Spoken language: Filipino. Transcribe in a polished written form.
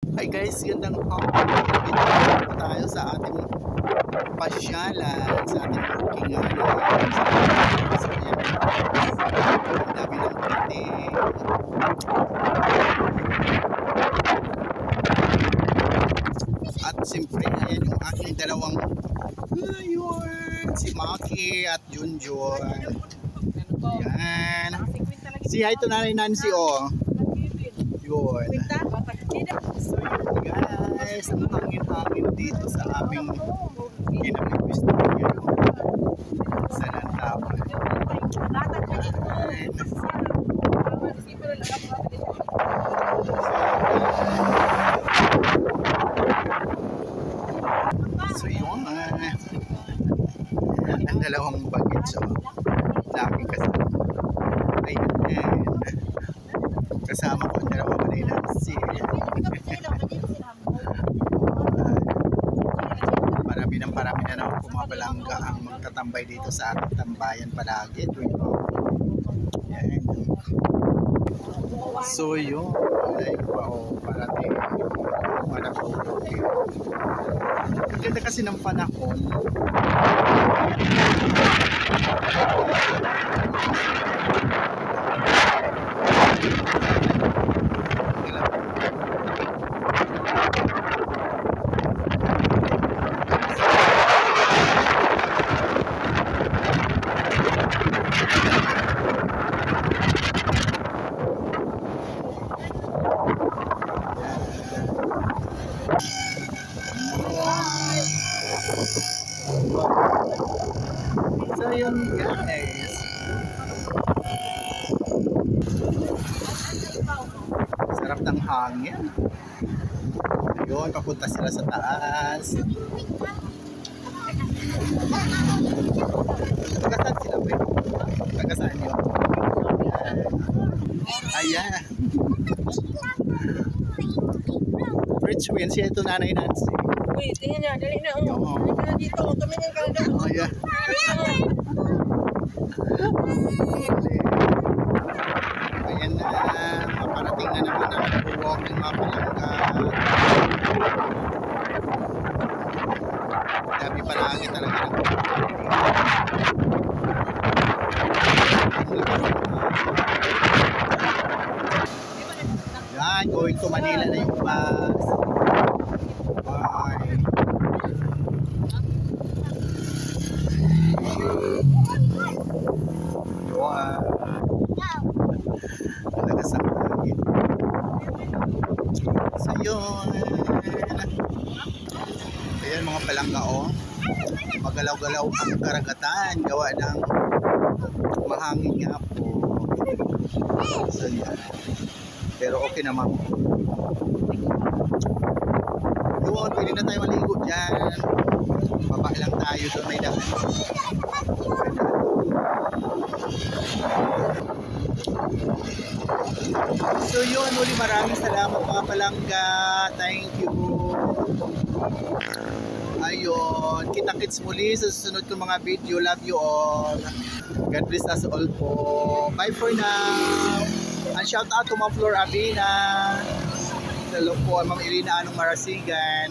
Hi guys, gandang hapon po tayo sa ating pasyalan, sa ating bookingan. So yan, ang dami ng puti. At siyempre, ayan yung aking dalawang ayun, si Maki at Junjun. Yan. Si hi to Nanay Nancy, oh. Yun. So yun guys, ang hangin-hangin dito sa aming ginamit ngayon sa Lantawan. So yun, ang dalawang baggage, oh. Lagi kasama. Ayun, kasama ko ang dalawang Nanay Nancy. Marami na naman pumabalangga ang magtatambay dito sa ating tambayan palagi. Yan. So yun, ay pa o parating manapulog yun. Ang ganda kasi ng panahon. So yun guys, sarap ng hangin. Yun, papunta sila sa taas. Tagasaan sila ba? Tagasaan yun. Ayan. Rich win, siya ito Nanay Nancy. Uy, tingnan niya, dali na. Oo. Dali na dito, tumingin ka na. Oh, yeah. Ayan na, maparating na naman ang buwok ng mga palangga. Dami palagi talaga ng yan, going to Manila na yung bus. Bye. Wow. Talaga sa hangin. So yun. Ayan mga palangga, oh. Magalaw-galaw ang karagatan. Gawa ng mahangin nga po. So yan. Pero okay naman. Doon, pwede na tayo maligo dyan. Baba lang tayo doon, may daan. So yun, uli maraming salamat mga palangga. Thank you. Ayun, kita-kits muli sa susunod kong mga video. Love you all. God bless us all po. Bye for now. And shout out to Ma'am Flor Avina. Hello po, Ma'am Irina Anong Marasigan.